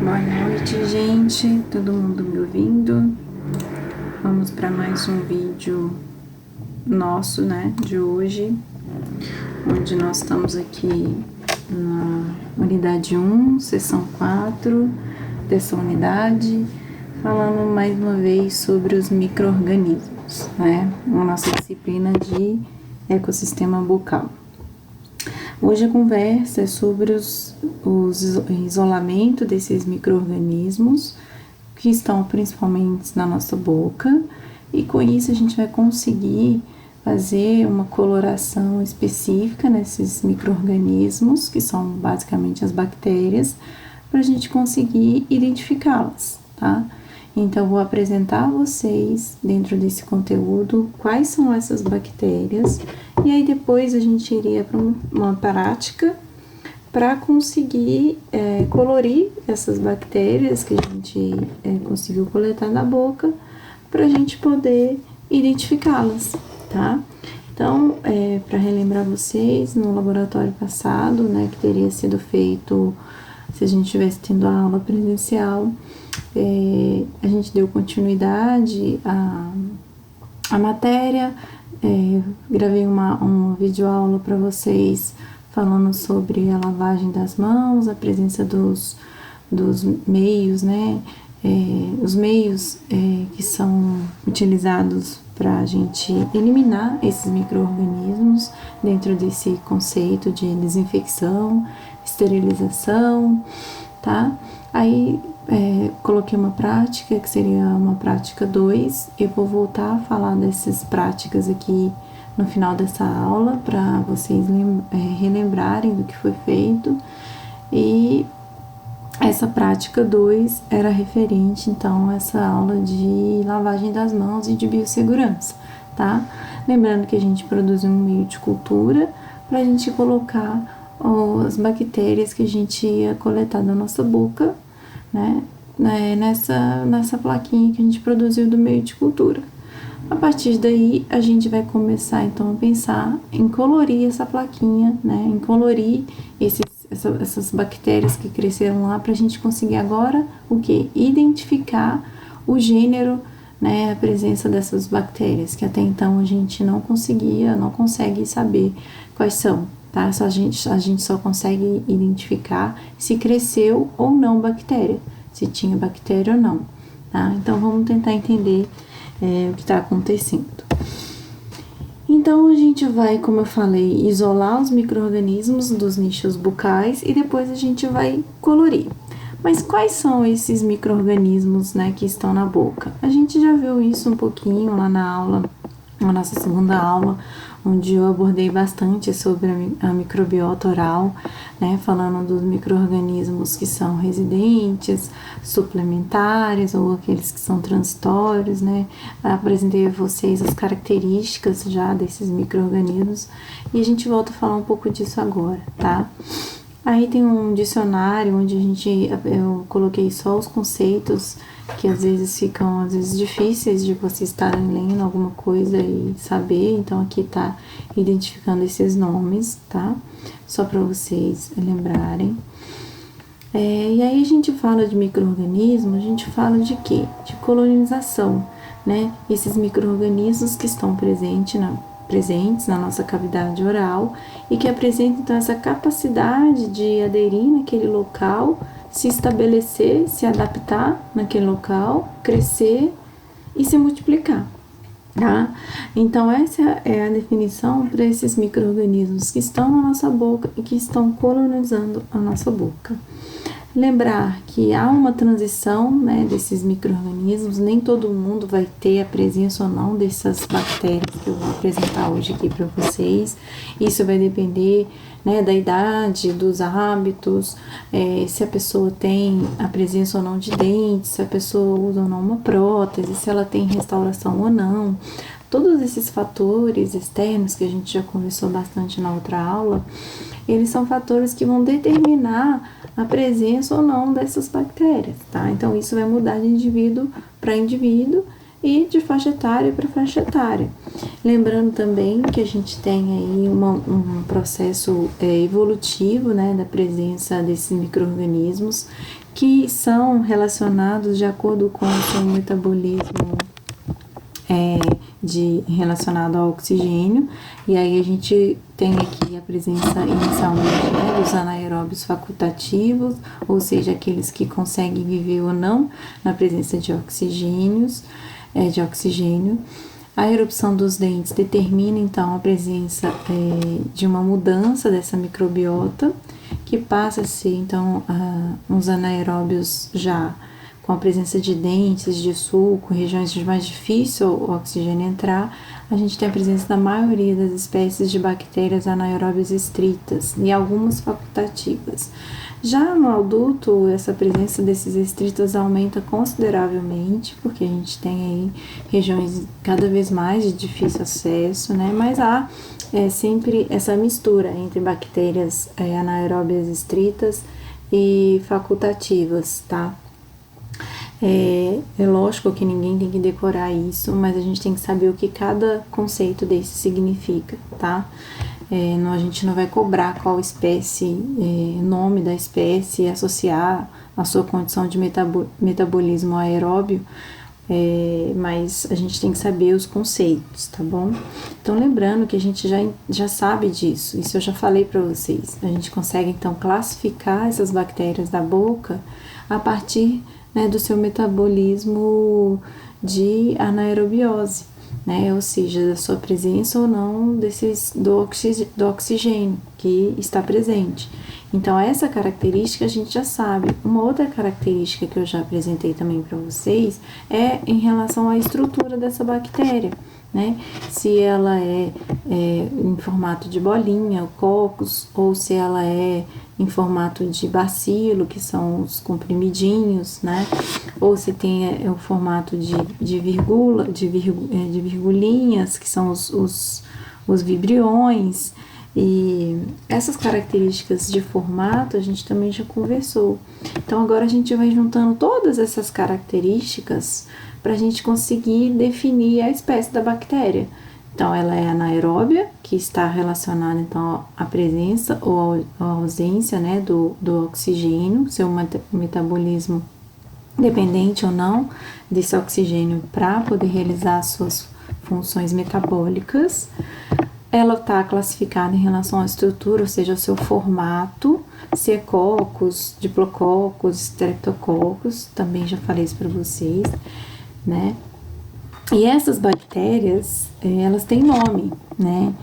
Boa noite, gente. Todo mundo me ouvindo? Vamos para mais um vídeo nosso, né, de hoje, onde nós estamos aqui na unidade 1, seção 4 dessa unidade, falando mais uma vez sobre os micro-organismos, né, na nossa disciplina de ecossistema bucal. Hoje a conversa é sobre o isolamento desses micro-organismos que estão principalmente na nossa boca, e com isso a gente vai conseguir fazer uma coloração específica nesses micro-organismos, que são basicamente as bactérias, para a gente conseguir identificá-las, tá? Então, eu vou apresentar a vocês, dentro desse conteúdo, quais são essas bactérias, e aí depois a gente iria para uma prática para conseguir colorir essas bactérias que a gente conseguiu coletar na boca, para a gente poder identificá-las, tá? Então, para relembrar vocês, no laboratório passado, né, que teria sido feito se a gente tivesse tendo a aula presencial, a gente deu continuidade à matéria, gravei uma videoaula para vocês falando sobre a lavagem das mãos, a presença dos meios, né, os meios que são utilizados para a gente eliminar esses micro-organismos dentro desse conceito de desinfecção, esterilização, tá? Aí coloquei uma prática que seria uma prática 2. Eu vou voltar a falar dessas práticas aqui no final dessa aula para vocês relembrarem do que foi feito. E essa prática 2 era referente então a essa aula de lavagem das mãos e de biossegurança, tá? Lembrando que a gente produziu um meio de cultura para a gente colocar as bactérias que a gente ia coletar da nossa boca, né, nessa plaquinha que a gente produziu do meio de cultura. A partir daí, a gente vai começar então a pensar em colorir essa plaquinha, né, em colorir essas bactérias que cresceram lá, para a gente conseguir agora o que? Identificar o gênero, né, a presença dessas bactérias, que até então a gente não consegue saber quais são. Tá? A gente só consegue identificar se cresceu ou não bactéria, se tinha bactéria ou não, tá? Então, vamos tentar entender o que está acontecendo. Então, a gente vai, como eu falei, isolar os micro-organismos dos nichos bucais e depois a gente vai colorir. Mas quais são esses micro-organismos, né, que estão na boca? A gente já viu isso um pouquinho lá na nossa segunda aula, onde eu abordei bastante sobre a microbiota oral, né, falando dos micro-organismos que são residentes, suplementares ou aqueles que são transitórios, né. Apresentei a vocês as características já desses micro-organismos e a gente volta a falar um pouco disso agora, tá? Aí tem um dicionário onde eu coloquei só os conceitos que às vezes ficam difíceis de vocês estarem lendo alguma coisa e saber, então aqui tá identificando esses nomes, tá? Só para vocês lembrarem. E aí a gente fala de micro-organismo, a gente fala de quê? De colonização, né? Esses micro-organismos que estão presentes na nossa cavidade oral e que apresentam então essa capacidade de aderir naquele local, se estabelecer, se adaptar naquele local, crescer e se multiplicar, tá? Então, essa é a definição para esses micro-organismos que estão na nossa boca e que estão colonizando a nossa boca. Lembrar que há uma transição, né, desses micro-organismos, nem todo mundo vai ter a presença ou não dessas bactérias que eu vou apresentar hoje aqui para vocês. Isso vai depender, né, da idade, dos hábitos, se a pessoa tem a presença ou não de dentes, se a pessoa usa ou não uma prótese, se ela tem restauração ou não. Todos esses fatores externos que a gente já conversou bastante na outra aula, eles são fatores que vão determinar a presença ou não dessas bactérias, tá? Então, isso vai mudar de indivíduo para indivíduo e de faixa etária para faixa etária. Lembrando também que a gente tem aí um processo evolutivo, né, da presença desses micro-organismos que são relacionados de acordo com o seu metabolismo relacionado ao oxigênio, e aí a gente tem aqui a presença inicialmente, né, dos anaeróbios facultativos, ou seja, aqueles que conseguem viver ou não na presença de oxigênio. A erupção dos dentes determina então a presença de uma mudança dessa microbiota, que passa a ser então uns anaeróbios já com a presença de dentes, de sulco, regiões de mais difícil o oxigênio entrar. A gente tem a presença da maioria das espécies de bactérias anaeróbias estritas e algumas facultativas. Já no adulto, essa presença desses estritos aumenta consideravelmente, porque a gente tem aí regiões cada vez mais de difícil acesso, né? Mas há sempre essa mistura entre bactérias anaeróbias estritas e facultativas, tá? É lógico que ninguém tem que decorar isso, mas a gente tem que saber o que cada conceito desse significa, tá? A gente não vai cobrar qual espécie, nome da espécie e associar a sua condição de metabolismo aeróbio, mas a gente tem que saber os conceitos, tá bom? Então, lembrando que a gente já sabe disso, isso eu já falei para vocês. A gente consegue, então, classificar essas bactérias da boca a partir, né, do seu metabolismo de anaerobiose, né, ou seja, da sua presença ou não do oxigênio que está presente. Então, essa característica a gente já sabe. Uma outra característica que eu já apresentei também para vocês é em relação à estrutura dessa bactéria, né? Se ela é em formato de bolinha, o cocos, ou se ela é em formato de bacilo, que são os comprimidinhos, né? Ou se tem o formato de virgulinhas, que são os vibriões. E essas características de formato a gente também já conversou. Então agora a gente vai juntando todas essas características para a gente conseguir definir a espécie da bactéria. Então ela é anaeróbia, que está relacionada então à presença ou à ausência, né, do oxigênio, seu metabolismo dependente ou não desse oxigênio para poder realizar as suas funções metabólicas. Ela está classificada em relação à estrutura, ou seja, ao seu formato, se é cocos, diplococos, streptococos, também já falei isso para vocês, né? E essas bactérias, elas têm nome, né?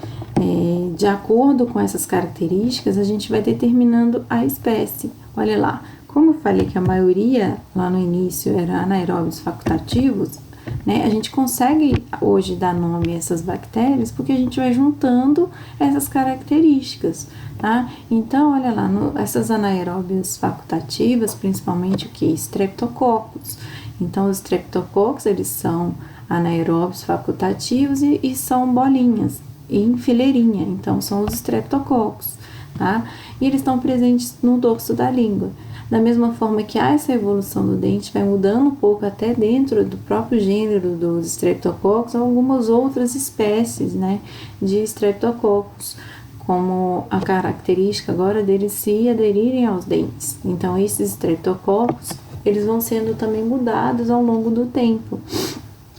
De acordo com essas características, a gente vai determinando a espécie. Olha lá, como eu falei que a maioria lá no início era anaeróbios facultativos, né? A gente consegue hoje dar nome a essas bactérias porque a gente vai juntando essas características, tá? Então, olha lá, essas anaeróbias facultativas, principalmente o que? Streptococcus. Então, os streptococcus, eles são anaeróbios facultativos e são bolinhas em fileirinha, então são os streptococcus, tá? E eles estão presentes no dorso da língua. Da mesma forma que há essa evolução do dente, vai mudando um pouco até dentro do próprio gênero dos streptococcus, algumas outras espécies, né, de streptococcus, como a característica agora deles se aderirem aos dentes. Então, esses streptococcus, eles vão sendo também mudados ao longo do tempo,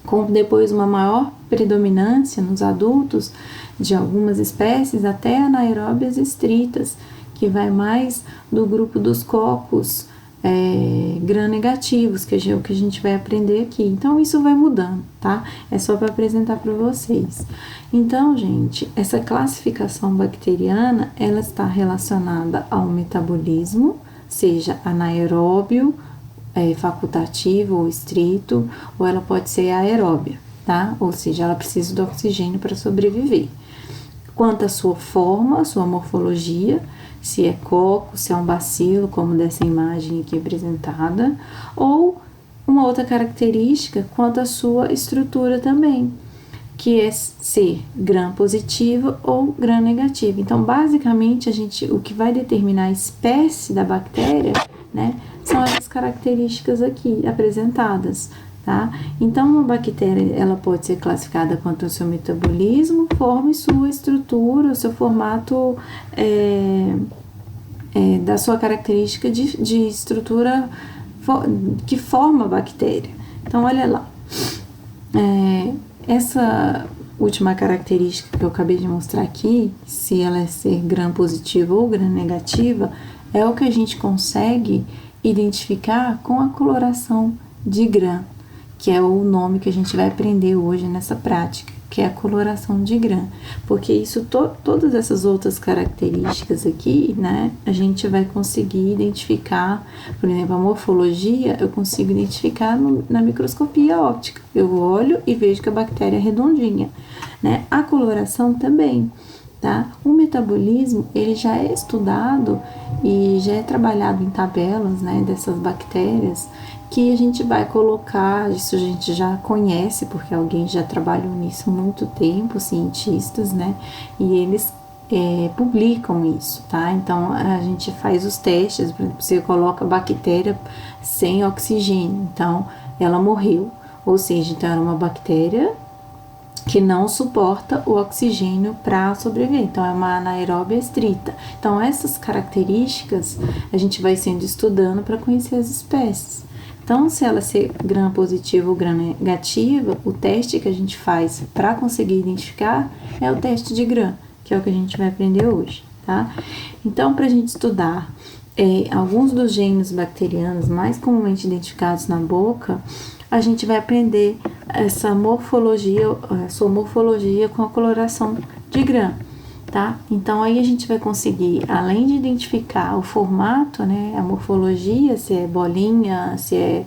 com depois uma maior predominância nos adultos de algumas espécies, até anaeróbias estritas, que vai mais do grupo dos cocos gram-negativos, que é o que a gente vai aprender aqui. Então, isso vai mudando, tá? É só para apresentar para vocês. Então, gente, essa classificação bacteriana, ela está relacionada ao metabolismo, seja anaeróbio, facultativo ou estrito, ou ela pode ser aeróbia, tá? Ou seja, ela precisa do oxigênio para sobreviver. Quanto à sua forma, sua morfologia, se é coco, se é um bacilo, como dessa imagem aqui apresentada, ou uma outra característica quanto à sua estrutura também, que é ser gram-positiva ou gram-negativa. Então, basicamente, o que vai determinar a espécie da bactéria, né, são essas características aqui apresentadas, tá? Então, uma bactéria, ela pode ser classificada quanto ao seu metabolismo, forma e sua estrutura, o seu formato da sua característica de estrutura que forma a bactéria. Então, olha lá. Essa última característica que eu acabei de mostrar aqui, se ela é ser gram positiva ou gram negativa, é o que a gente consegue identificar com a coloração de gram, que é o nome que a gente vai aprender hoje nessa prática, que é a coloração de gram. Porque isso, todas essas outras características aqui, né, a gente vai conseguir identificar, por exemplo, a morfologia, eu consigo identificar na microscopia óptica. Eu olho e vejo que a bactéria é redondinha, né? A coloração também, tá? O metabolismo, ele já é estudado e já é trabalhado em tabelas, né, dessas bactérias, que a gente vai colocar, isso a gente já conhece, porque alguém já trabalhou nisso há muito tempo, cientistas, né, e eles publicam isso, tá? Então, a gente faz os testes, por exemplo, você coloca bactéria sem oxigênio, então, ela morreu, ou seja, então era uma bactéria que não suporta o oxigênio para sobreviver, então é uma anaeróbia estrita. Então, essas características a gente vai sendo estudando para conhecer as espécies. Então, se ela ser gram positiva ou gram negativa, o teste que a gente faz para conseguir identificar é o teste de gram, que é o que a gente vai aprender hoje, tá? Então, para a gente estudar alguns dos genes bacterianos mais comumente identificados na boca, a gente vai aprender essa morfologia, a sua morfologia com a coloração de gram, tá? Então, aí a gente vai conseguir, além de identificar o formato, né, a morfologia, se é bolinha, se é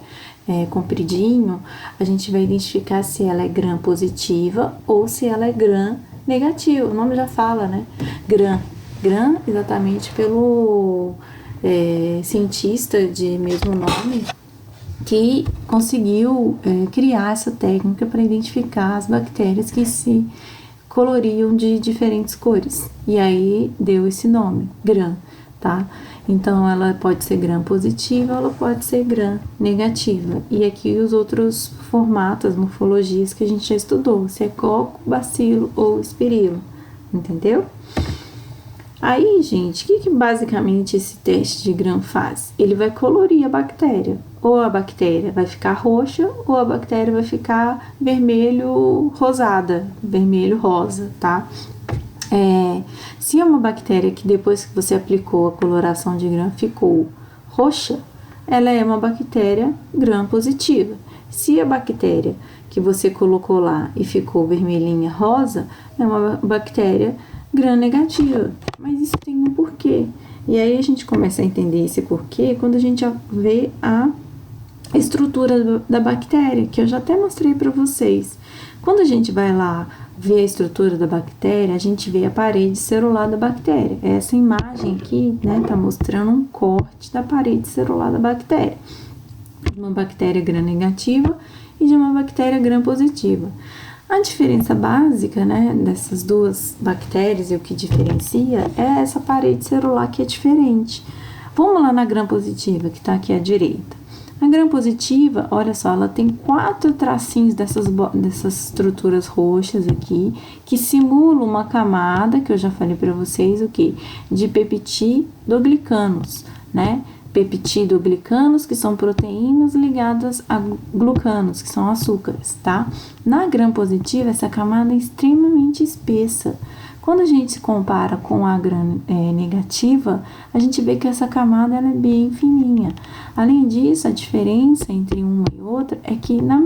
compridinho, a gente vai identificar se ela é gram positiva ou se ela é gram negativa. O nome já fala, né? Gram, exatamente pelo cientista de mesmo nome, que conseguiu criar essa técnica para identificar as bactérias que se coloriam de diferentes cores. E aí deu esse nome, gram, tá? Então, ela pode ser gram positiva, ela pode ser gram negativa. E aqui os outros formatos, as morfologias que a gente já estudou, se é coco, bacilo ou espirilo, entendeu? Aí, gente, o que basicamente esse teste de gram faz? Ele vai colorir a bactéria. Ou a bactéria vai ficar roxa, ou a bactéria vai ficar vermelho rosada, vermelho rosa, tá? Se é uma bactéria que depois que você aplicou a coloração de gram ficou roxa, ela é uma bactéria gram positiva. Se a bactéria que você colocou lá e ficou vermelhinha rosa, é uma bactéria gram negativa. Mas isso tem um porquê. E aí a gente começa a entender esse porquê quando a gente vê a estrutura da bactéria, que eu já até mostrei para vocês. Quando a gente vai lá ver a estrutura da bactéria, a gente vê a parede celular da bactéria. Essa imagem aqui, né, tá mostrando um corte da parede celular da bactéria. De uma bactéria gram negativa e de uma bactéria gram positiva. A diferença básica, né, dessas duas bactérias e o que diferencia é essa parede celular que é diferente. Vamos lá na gram positiva, que tá aqui à direita. A gram positiva, olha só, ela tem 4 tracinhos dessas estruturas roxas aqui, que simulam uma camada, que eu já falei para vocês, o quê? De peptidoglicanos, né? Peptidoglicanos, que são proteínas ligadas a glucanos, que são açúcares, tá? Na gram positiva, essa camada é extremamente espessa. Quando a gente se compara com a gram negativa, a gente vê que essa camada ela é bem fininha. Além disso, a diferença entre uma e outra é que na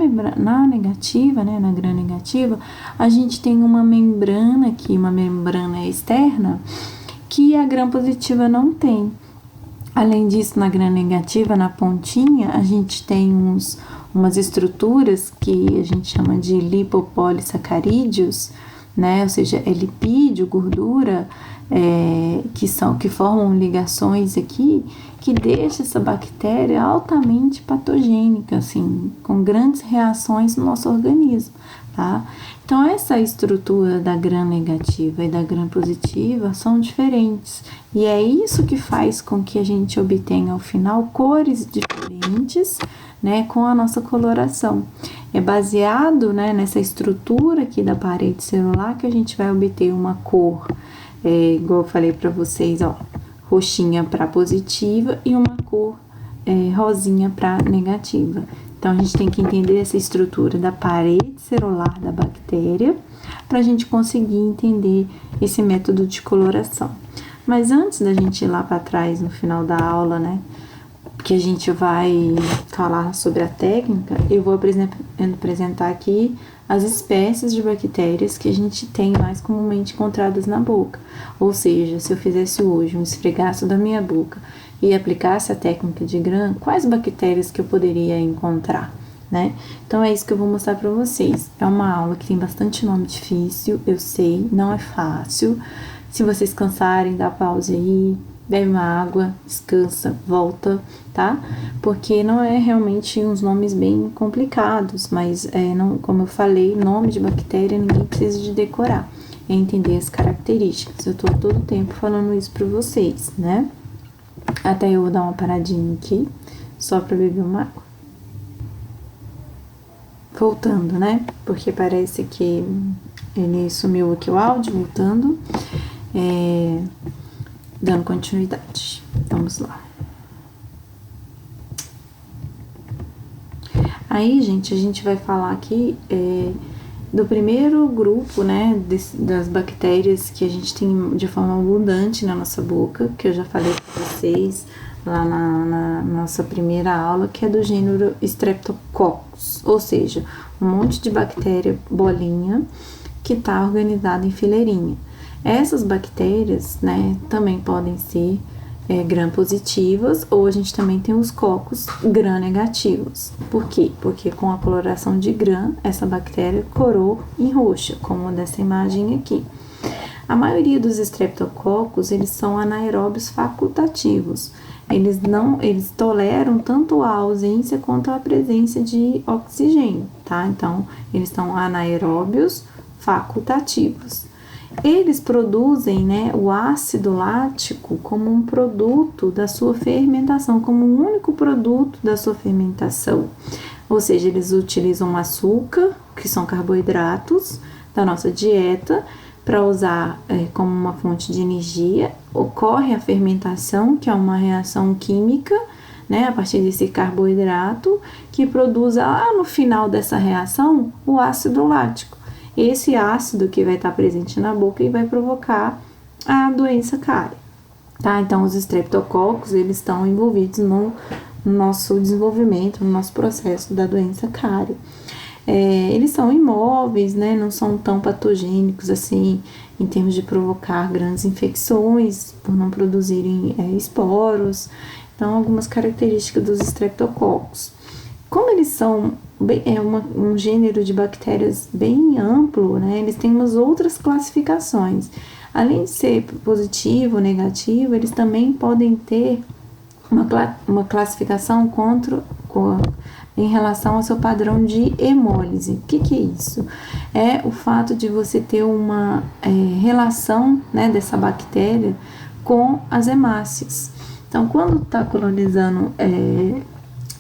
negativa, né, na gram negativa, a gente tem uma membrana aqui, uma membrana externa, que a gram positiva não tem. Além disso, na gram negativa, na pontinha, a gente tem umas estruturas que a gente chama de lipopolissacarídeos, né? Ou seja, é lipídio, gordura, que formam ligações aqui, que deixa essa bactéria altamente patogênica, assim, com grandes reações no nosso organismo, tá? Então, essa estrutura da gram-negativa e da gram-positiva são diferentes. E é isso que faz com que a gente obtenha, ao final, cores diferentes, né, com a nossa coloração. É baseado, né, nessa estrutura aqui da parede celular que a gente vai obter uma cor, igual eu falei para vocês, ó, roxinha para positiva e uma cor rosinha para negativa. Então, a gente tem que entender essa estrutura da parede celular da bactéria para a gente conseguir entender esse método de coloração. Mas antes da gente ir lá para trás no final da aula, né, que a gente vai falar sobre a técnica, eu vou apresentar aqui as espécies de bactérias que a gente tem mais comumente encontradas na boca. Ou seja, se eu fizesse hoje um esfregaço da minha boca e aplicasse a técnica de Gram, quais bactérias que eu poderia encontrar, né? Então, é isso que eu vou mostrar para vocês. É uma aula que tem bastante nome difícil, eu sei, não é fácil. Se vocês cansarem, dá pausa aí, bebe uma água, descansa, volta, tá? Porque não é realmente uns nomes bem complicados, mas, não, como eu falei, nome de bactéria ninguém precisa de decorar. É entender as características. Eu tô todo o tempo falando isso para vocês, né? Até eu vou dar uma paradinha aqui, só para beber uma água. Voltando, né? Porque parece que ele sumiu aqui o áudio, voltando. Dando continuidade. Vamos lá. Aí, gente, a gente vai falar aqui do primeiro grupo, né, das bactérias que a gente tem de forma abundante na nossa boca, que eu já falei para vocês lá na nossa primeira aula, que é do gênero Streptococcus, ou seja, um monte de bactéria bolinha que está organizada em fileirinha. Essas bactérias, né, também podem ser gram-positivas, ou a gente também tem os cocos gram-negativos. Por quê? Porque com a coloração de gram, essa bactéria corou em roxa, como dessa imagem aqui. A maioria dos streptococcus, eles são anaeróbios facultativos. Eles toleram tanto a ausência quanto a presença de oxigênio, tá? Então, eles são anaeróbios facultativos. Eles produzem, né, o ácido lático como um produto da sua fermentação, como um único produto da sua fermentação. Ou seja, eles utilizam açúcar, que são carboidratos da nossa dieta, para usar como uma fonte de energia. Ocorre a fermentação, que é uma reação química, né, a partir desse carboidrato, que produz lá no final dessa reação o ácido lático. Esse ácido que vai estar presente na boca e vai provocar a doença cárie, tá? Então, os streptococcus, eles estão envolvidos no nosso desenvolvimento, no nosso processo da doença cárie. Eles são imóveis, né? Não são tão patogênicos assim, em termos de provocar grandes infecções, por não produzirem esporos. Então, algumas características dos streptococcus. Como eles são um gênero de bactérias bem amplo, né? Eles têm umas outras classificações. Além de ser positivo ou negativo, eles também podem ter uma classificação em relação ao seu padrão de hemólise. O que é isso? É o fato de você ter uma relação, né, dessa bactéria com as hemácias. Então, quando está colonizando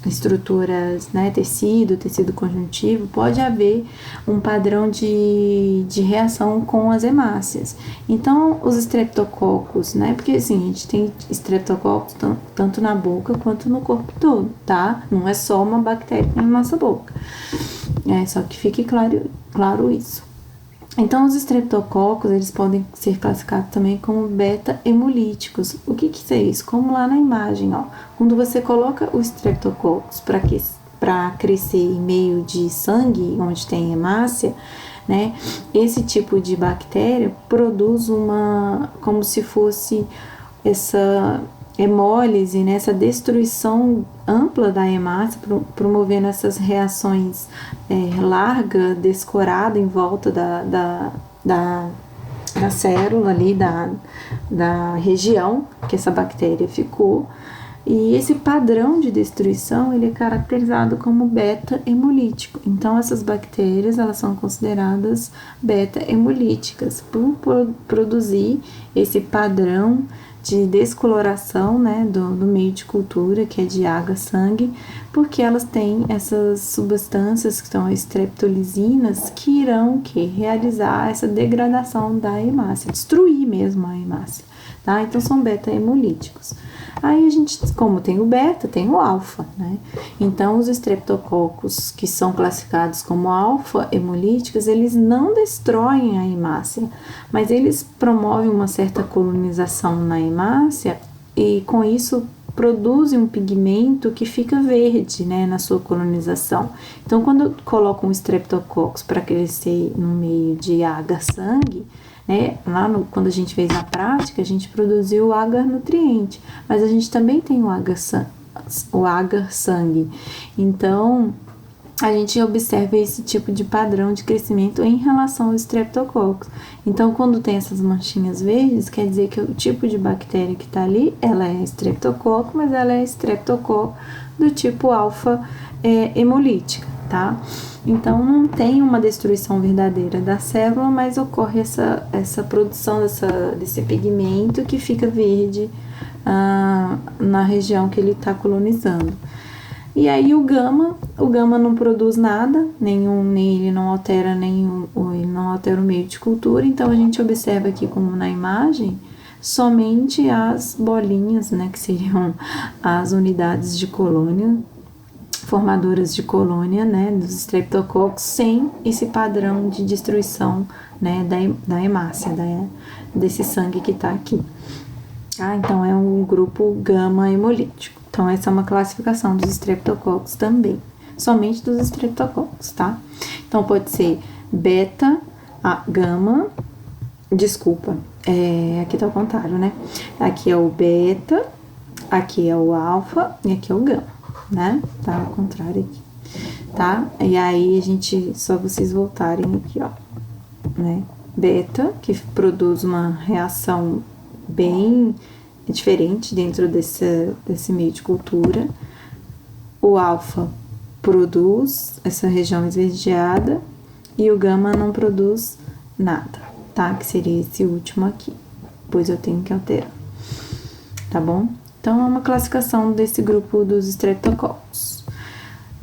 estruturas, né, tecido conjuntivo, pode haver um padrão de reação com as hemácias. Então, os streptococcus, né, porque assim, a gente tem streptococcus tanto na boca quanto no corpo todo, tá? Não é só uma bactéria na nossa boca. Só que fique claro isso. Então, os streptococcus, eles podem ser classificados também como beta-hemolíticos. O que é isso? Como lá na imagem, ó. Quando você coloca o streptococcus para crescer em meio de sangue, onde tem hemácia, né? Esse tipo de bactéria produz como se fosse essa hemólise, né, essa destruição ampla da hemácia, promovendo essas reações larga, descorada em volta da célula ali, da região que essa bactéria ficou, E esse padrão de destruição, ele é caracterizado como beta-hemolítico. Então, essas bactérias, elas são consideradas beta-hemolíticas por produzir esse padrão de descoloração, né, do meio de cultura, que é de água, sangue, porque elas têm essas substâncias que são as streptolisinas, que irão realizar essa degradação da hemácia, destruir mesmo a hemácia, tá? Então, são beta-hemolíticos. Aí a gente, como tem o beta, tem o alfa, né? Então, os estreptococos que são classificados como alfa-hemolíticos, eles não destroem a hemácia, mas eles promovem uma certa colonização na hemácia e, com isso, produzem um pigmento que fica verde, né, na sua colonização. Então, quando eu coloco um estreptococcus para crescer no meio de agar-sangue, né, quando a gente fez na prática, a gente produziu o agar-nutriente, mas a gente também tem o agar-sangue. Então, a gente observa esse tipo de padrão de crescimento em relação ao estreptococcus. Então, quando tem essas manchinhas verdes, quer dizer que o tipo de bactéria que está ali, ela é estreptococcus, mas ela é estreptococcus do tipo alfa hemolítica, tá? Então, não tem uma destruição verdadeira da célula, mas ocorre essa produção desse pigmento que fica verde na região que ele está colonizando. E aí o gama não produz nada, nem ele não altera ele não altera o meio de cultura, então a gente observa aqui como na imagem, somente as bolinhas, né, que seriam as unidades de colônia, formadoras de colônia, né, dos estreptococcus, sem esse padrão de destruição, né, da hemácia, desse sangue que está aqui. Então é um grupo gama hemolítico. Então, essa é uma classificação dos estreptococcus também, somente dos estreptococcus, tá? Então, pode ser beta, gama, aqui tá ao contrário, né? Aqui é o beta, aqui é o alfa e aqui é o gama, né? Tá ao contrário aqui, tá? E aí, só vocês voltarem aqui, ó, né? Beta, que produz uma reação bem diferente dentro desse meio de cultura. O alfa produz essa região esverdeada e o gama não produz nada, tá? Que seria esse último aqui, pois eu tenho que alterar, tá bom? Então, é uma classificação desse grupo dos estreptococcus.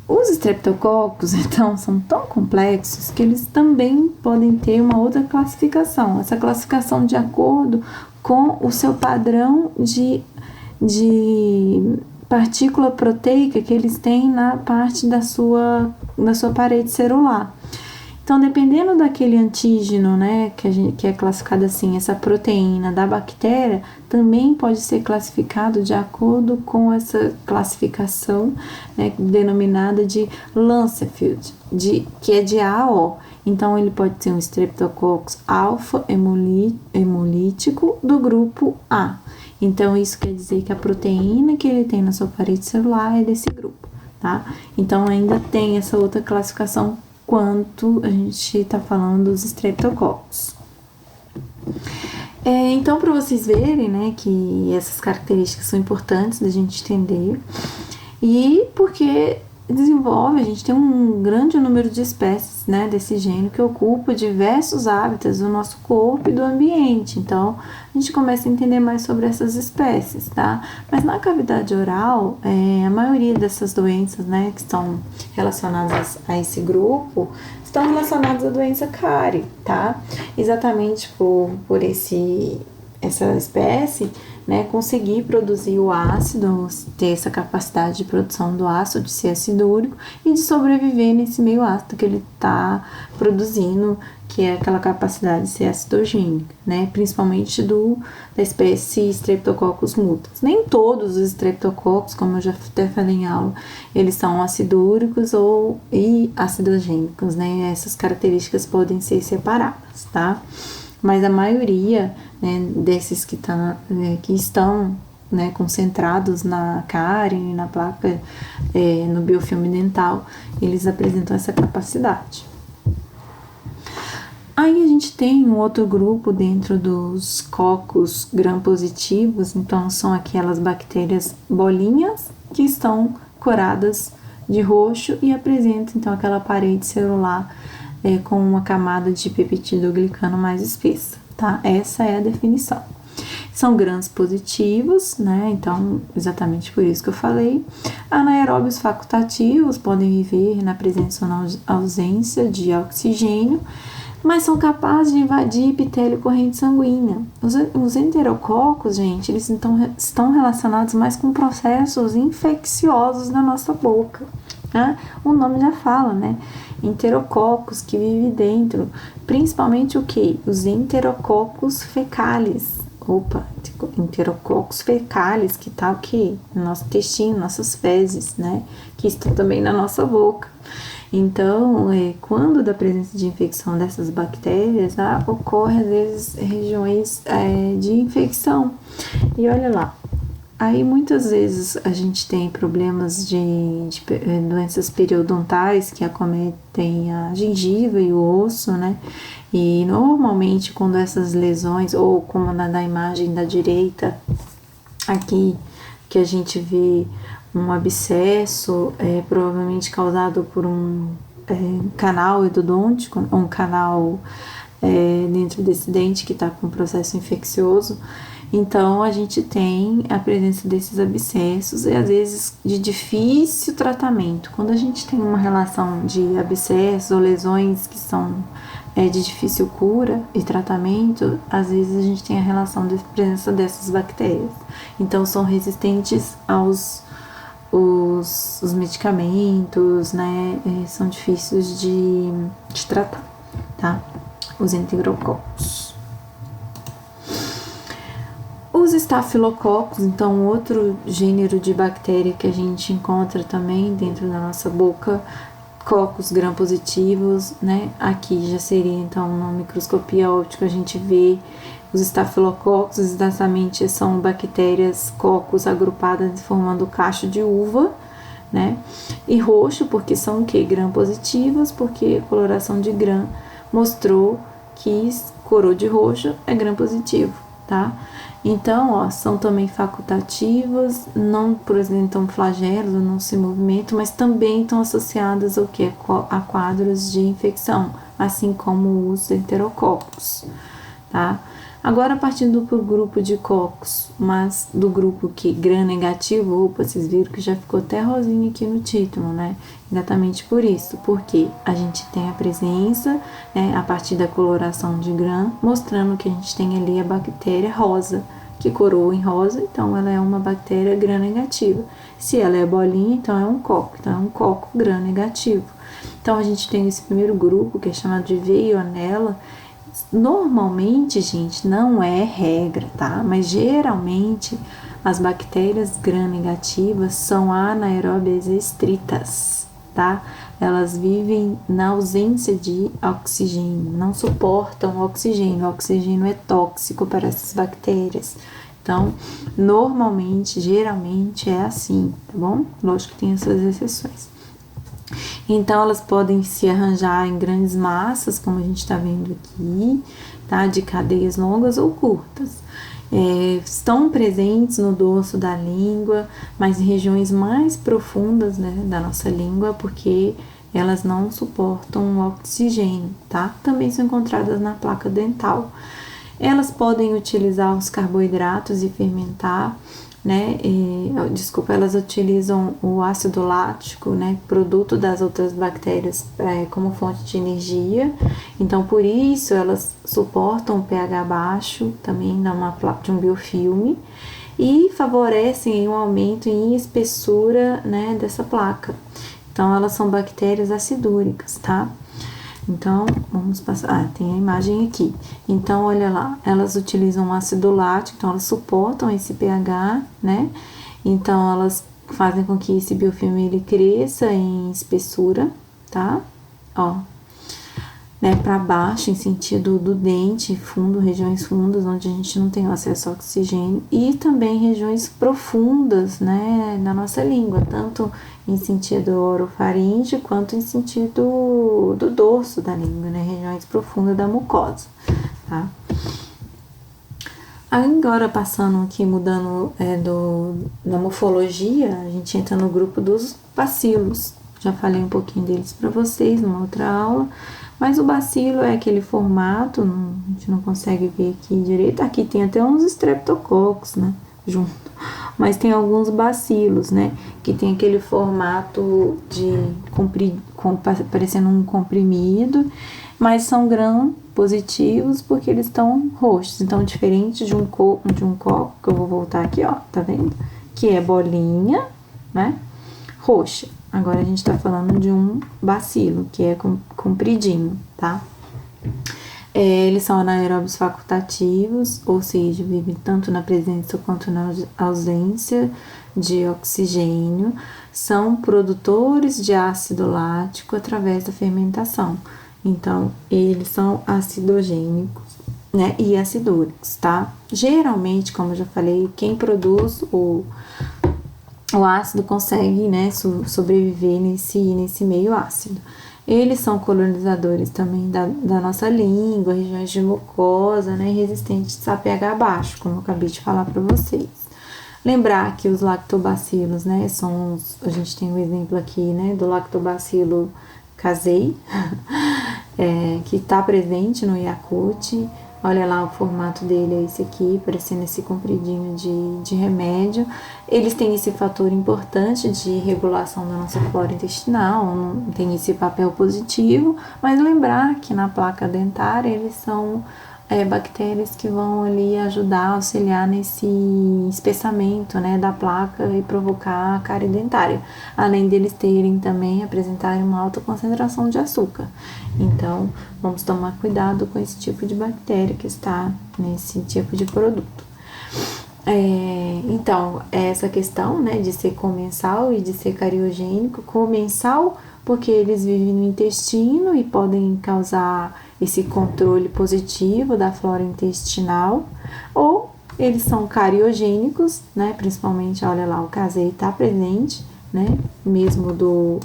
Os estreptococcus, então, são tão complexos que eles também podem ter uma outra classificação. Essa classificação de acordo com o seu padrão de partícula proteica que eles têm na parte da sua parede celular. Então, dependendo daquele antígeno, né, que é classificado assim, essa proteína da bactéria, também pode ser classificado de acordo com essa classificação, né, denominada de Lancefield, que é de A a O. Então, ele pode ser um Streptococcus alfa hemolítico do grupo A. Então, isso quer dizer que a proteína que ele tem na sua parede celular é desse grupo, tá? Então, ainda tem essa outra classificação quanto a gente está falando dos Streptococcus. Então, para vocês verem, né, que essas características são importantes da gente entender, e porque a gente tem um grande número de espécies, né, desse gênero que ocupa diversos hábitats do nosso corpo e do ambiente. Então, a gente começa a entender mais sobre essas espécies, tá? Mas na cavidade oral, a maioria dessas doenças, né, que estão relacionadas a esse grupo, estão relacionadas à doença cárie, tá? Exatamente por essa espécie, né, conseguir produzir o ácido, ter essa capacidade de produção do ácido, de ser acidúrico e de sobreviver nesse meio ácido que ele está produzindo, que é aquela capacidade de ser acidogênica, né, principalmente da espécie Streptococcus mutans. Nem todos os Streptococcus, como eu já até falei em aula, eles são acidúricos e acidogênicos, né, essas características podem ser separadas, tá? Mas a maioria, né, desses que estão, né, concentrados na cárie, na placa, no biofilme dental, eles apresentam essa capacidade. Aí a gente tem um outro grupo dentro dos cocos gram-positivos, então são aquelas bactérias bolinhas que estão coradas de roxo e apresentam então aquela parede celular com uma camada de peptidoglicano mais espessa, tá? Essa é a definição. São grãos positivos, né? Então, exatamente por isso que eu falei. Anaeróbios facultativos podem viver na presença ou na ausência de oxigênio, mas são capazes de invadir epitélio e corrente sanguínea. Os enterococos, gente, eles estão relacionados mais com processos infecciosos na nossa boca. Né? O nome já fala, né? Enterococos que vivem dentro, principalmente o que? Os enterococos fecales. Enterococos fecales, que tá o quê? No nosso intestino, nossas fezes, né? Que estão também na nossa boca. Então, quando da presença de infecção dessas bactérias, ocorre às vezes regiões de infecção. E olha lá, aí muitas vezes a gente tem problemas de doenças periodontais que acometem a gengiva e o osso, né? E normalmente quando essas lesões, ou como na imagem da direita, aqui que a gente vê um abscesso, provavelmente causado por um canal endodôntico, um canal dentro desse dente que está com processo infeccioso. Então, a gente tem a presença desses abscessos e às vezes de difícil tratamento. Quando a gente tem uma relação de abscessos ou lesões que são de difícil cura e tratamento, às vezes a gente tem a relação de presença dessas bactérias. Então, são resistentes aos os medicamentos, né? São difíceis de tratar, tá? Os enterococos. Os estafilococos, então, outro gênero de bactéria que a gente encontra também dentro da nossa boca, cocos gram-positivos, né? Aqui já seria, então, na microscopia óptica, a gente vê os estafilococos, exatamente são bactérias cocos agrupadas formando cacho de uva, né? E roxo, porque são o quê? Gram-positivas, porque a coloração de gram mostrou que corou de roxo é gram-positivo, tá? Então, ó, são também facultativas, não apresentam flagelos, não se movimentam, mas também estão associadas ao que? A quadros de infecção, assim como os enterococos, tá? Agora, partindo para o grupo de cocos, mas do grupo que gram-negativo, opa, vocês viram que já ficou até rosinha aqui no título, né? Exatamente por isso, porque a gente tem a presença, né, a partir da coloração de gram, mostrando que a gente tem ali a bactéria rosa, que coroa em rosa, então ela é uma bactéria gram-negativa. Se ela é bolinha, então é um coco, então é um coco gram-negativo. Então a gente tem esse primeiro grupo, que é chamado de Veillonella. Normalmente, gente, não é regra, tá? Mas geralmente as bactérias gram-negativas são anaeróbias estritas, tá? Elas vivem na ausência de oxigênio, não suportam oxigênio. O oxigênio é tóxico para essas bactérias. Então, normalmente, geralmente é assim, tá bom? Lógico que tem essas exceções. Então, elas podem se arranjar em grandes massas, como a gente está vendo aqui, tá? De cadeias longas ou curtas. Estão presentes no dorso da língua, mas em regiões mais profundas, né, da nossa língua, porque elas não suportam o oxigênio, tá? Também são encontradas na placa dental. Elas podem utilizar os carboidratos e fermentar, né? Elas utilizam o ácido lático, né? Produto das outras bactérias como fonte de energia. Então, por isso, elas suportam o pH baixo, também de um biofilme, e favorecem um aumento em espessura, né, dessa placa. Então, elas são bactérias acidúricas, tá? Então, vamos passar. Tem a imagem aqui. Então, olha lá, elas utilizam ácido lático, então elas suportam esse pH, né? Então, elas fazem com que esse biofilme ele cresça em espessura, tá? Ó, né, para baixo, em sentido do dente, fundo, regiões fundas, onde a gente não tem acesso ao oxigênio, e também regiões profundas, né, na nossa língua, tanto em sentido orofaringe, quanto em sentido do dorso da língua, né? Regiões profundas da mucosa, tá? Agora, passando aqui, mudando da morfologia, a gente entra no grupo dos bacilos. Já falei um pouquinho deles para vocês numa outra aula, mas o bacilo é aquele formato, a gente não consegue ver aqui direito. Aqui tem até uns estreptococos, né, junto. Mas tem alguns bacilos, né, que tem aquele formato de parecendo um comprimido, mas são gram-positivos porque eles estão roxos. Então, diferente de um coco, que eu vou voltar aqui, ó, tá vendo? Que é bolinha, né, roxa. Agora, a gente tá falando de um bacilo, que é compridinho, tá? Eles são anaeróbios facultativos, ou seja, vivem tanto na presença quanto na ausência de oxigênio. São produtores de ácido lático através da fermentação. Então, eles são acidogênicos, né, e acidúricos, tá? Geralmente, como eu já falei, quem produz o ácido consegue, né, sobreviver nesse meio ácido. Eles são colonizadores também da nossa língua, regiões de mucosa, né, resistentes a pH baixo, como eu acabei de falar para vocês. Lembrar que os lactobacilos, né, a gente tem um exemplo aqui, né, do lactobacilo casei, que está presente no Yakult. Olha lá, o formato dele é esse aqui, parecendo esse compridinho de remédio. Eles têm esse fator importante de regulação da nossa flora intestinal, tem esse papel positivo, mas lembrar que na placa dentária eles são bactérias que vão ali ajudar, auxiliar nesse espessamento, né, da placa e provocar a cárie dentária, além deles apresentarem uma alta concentração de açúcar. Então, vamos tomar cuidado com esse tipo de bactéria que está nesse tipo de produto. Então, essa questão, né, de ser comensal e de ser cariogênico. Comensal porque eles vivem no intestino e podem causar esse controle positivo da flora intestinal, ou eles são cariogênicos, né, principalmente, olha lá, o casei tá presente, né, mesmo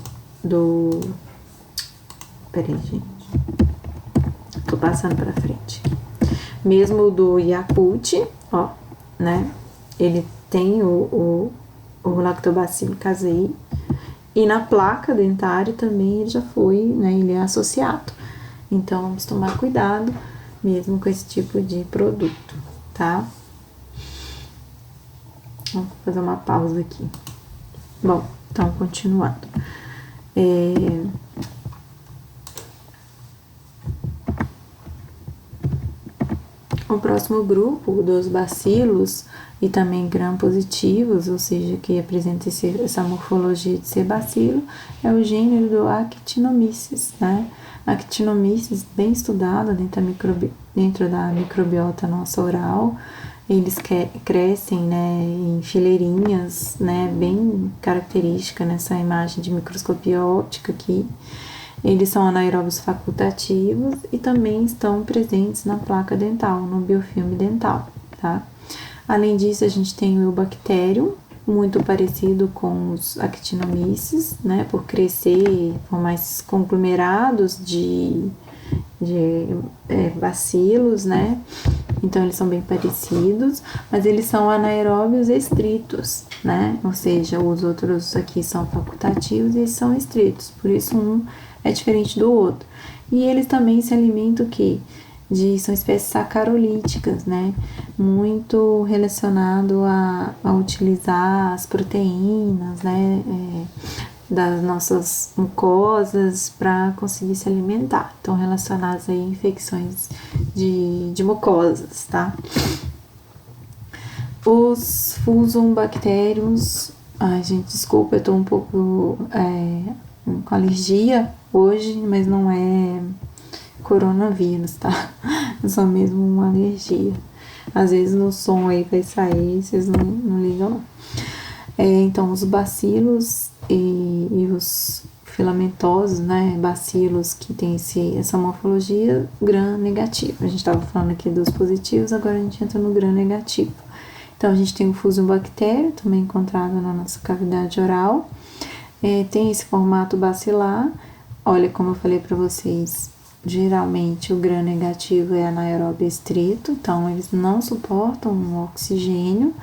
peraí, gente, tô passando pra frente, mesmo do Yakult, ó, né, ele tem o lactobacilo casei, e na placa dentária também ele já foi, né, ele é associado. Então, vamos tomar cuidado mesmo com esse tipo de produto, tá? Vamos fazer uma pausa aqui. Bom, então, continuando. O próximo grupo dos bacilos e também gram-positivos, ou seja, que apresenta essa morfologia de ser bacilo, é o gênero do Actinomyces, né? Actinomyces, bem estudado dentro da microbiota nossa oral. Eles crescem, né, em fileirinhas, né, bem característica nessa imagem de microscopia óptica aqui. Eles são anaeróbios facultativos e também estão presentes na placa dental, no biofilme dental, tá? Além disso, a gente tem o Eubacterium, muito parecido com os Actinomyces, né, por crescer, formar esses conglomerados de bacilos, né, então eles são bem parecidos, mas eles são anaeróbios estritos, né, ou seja, os outros aqui são facultativos e eles são estritos, por isso um é diferente do outro. E eles também se alimentam são espécies sacarolíticas, né? Muito relacionado a utilizar as proteínas, né? Das nossas mucosas para conseguir se alimentar. Então, relacionadas a infecções de mucosas, tá? Os Fusobacteriums, ai gente, desculpa, eu tô um pouco com alergia hoje, mas não é coronavírus, tá? É só mesmo uma alergia. Às vezes no som aí vai sair, vocês não ligam não. Então, os bacilos e os filamentosos, né? Bacilos que tem essa morfologia gram-negativo. A gente tava falando aqui dos positivos, agora a gente entra no gram-negativo. Então, a gente tem o Fusobacterium, também encontrado na nossa cavidade oral. Tem esse formato bacilar. Olha, como eu falei para vocês, geralmente o gram negativo é anaeróbio estrito, então eles não suportam o oxigênio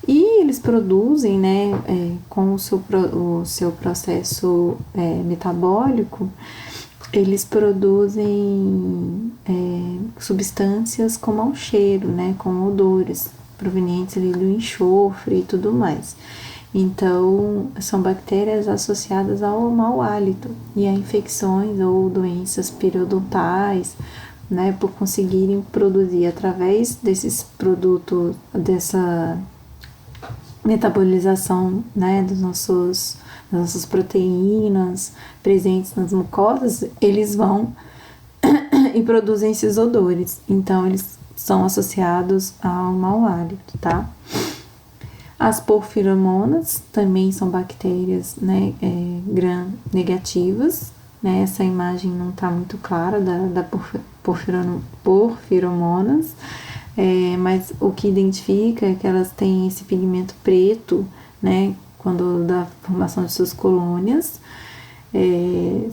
e eles produzem, né, com o seu processo metabólico, eles produzem substâncias com mau cheiro, né, com odores provenientes ali do enxofre e tudo mais. Então, são bactérias associadas ao mau hálito e a infecções ou doenças periodontais, né, por conseguirem produzir através desses produtos, dessa metabolização, né, das nossas proteínas presentes nas mucosas, eles vão e produzem esses odores. Então, eles são associados ao mau hálito, tá? As porfiromonas também são bactérias, né, gram negativas, né? Essa imagem não tá muito clara da porfiromonas, mas o que identifica é que elas têm esse pigmento preto, né, quando da formação de suas colônias.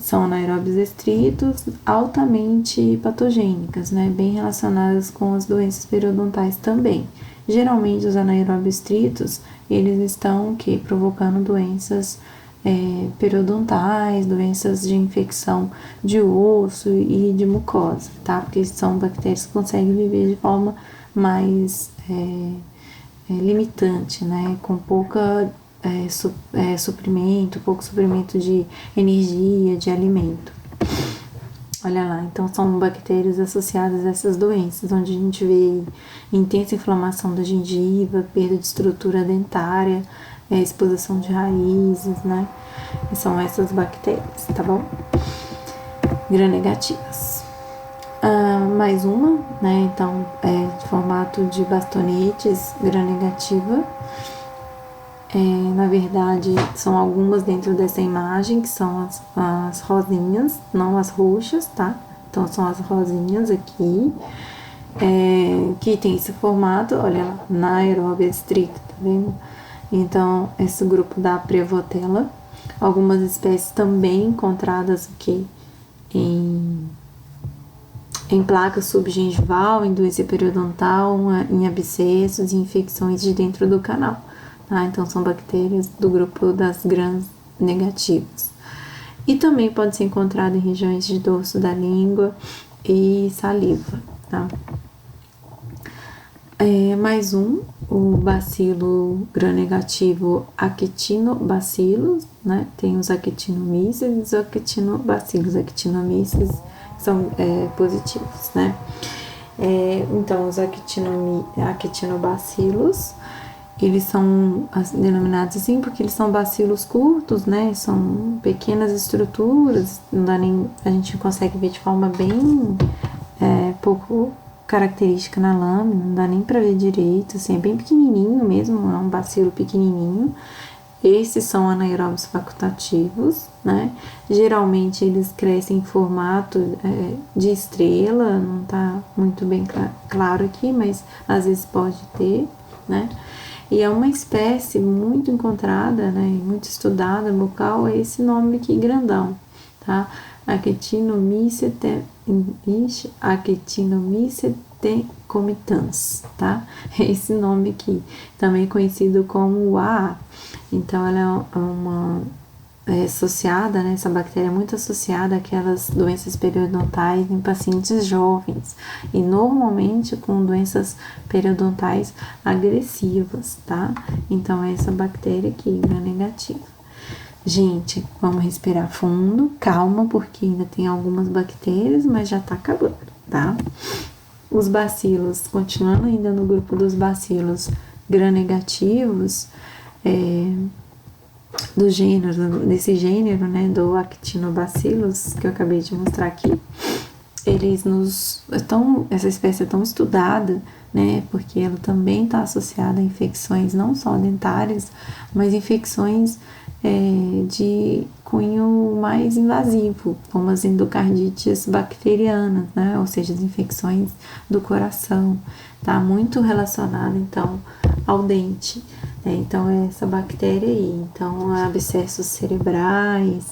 São anaeróbios estritos, altamente patogênicas, né, bem relacionadas com as doenças periodontais também. Geralmente os anaeróbios estritos, eles estão provocando doenças periodontais, doenças de infecção de osso e de mucosa, tá? Porque são bactérias que conseguem viver de forma mais limitante, né? Com pouca pouco suprimento de energia, de alimento. Olha lá, então são bactérias associadas a essas doenças, onde a gente vê intensa inflamação da gengiva, perda de estrutura dentária, exposição de raízes, né? E são essas bactérias, tá bom? Gram-negativas. Mais uma, né? Então, de formato de bastonetes, gram-negativa. Na verdade, são algumas dentro dessa imagem, que são as rosinhas, não as roxas, tá? Então, são as rosinhas aqui, que tem esse formato, olha lá, anaeróbia estricta, tá vendo? Então, esse grupo da Prevotella, algumas espécies também encontradas aqui em placa subgengival, em doença periodontal, em abscessos e infecções de dentro do canal. Tá? Então, são bactérias do grupo das gram-negativas. E também pode ser encontrado em regiões de dorso da língua e saliva, tá? Mais o bacilo gram-negativo Actinobacillus, né? Tem os Actinomyces e os Actinobacillus. Actinomyces são positivos, né? Então, os Actinobacillus, eles são denominados assim porque eles são bacilos curtos, né? São pequenas estruturas, não dá nem, a gente consegue ver de forma bem pouco característica na lâmina, não dá nem para ver direito, assim, é bem pequenininho mesmo, é um bacilo pequenininho. Esses são anaeróbios facultativos, né? Geralmente eles crescem em formato de estrela, não tá muito bem claro aqui, mas às vezes pode ter, né? E é uma espécie muito encontrada, né, muito estudada, bucal, é esse nome aqui grandão, tá? Actinomyces decumitans, tá? Esse nome aqui, também conhecido como AA. Então, ela é uma associada, né, essa bactéria é muito associada àquelas doenças periodontais em pacientes jovens e normalmente com doenças periodontais agressivas, tá? Então, é essa bactéria aqui, gram-negativa. Gente, vamos respirar fundo, calma, porque ainda tem algumas bactérias, mas já tá acabando, tá? Os bacilos, continuando ainda no grupo dos bacilos gram-negativos, desse gênero, né, do Actinobacillus, que eu acabei de mostrar aqui, essa espécie é tão estudada, né, porque ela também está associada a infecções não só dentárias, mas infecções de cunho mais invasivo, como as endocardites bacterianas, né, ou seja, as infecções do coração, tá muito relacionada, então, ao dente, Então, é essa bactéria aí. Então, abscessos cerebrais,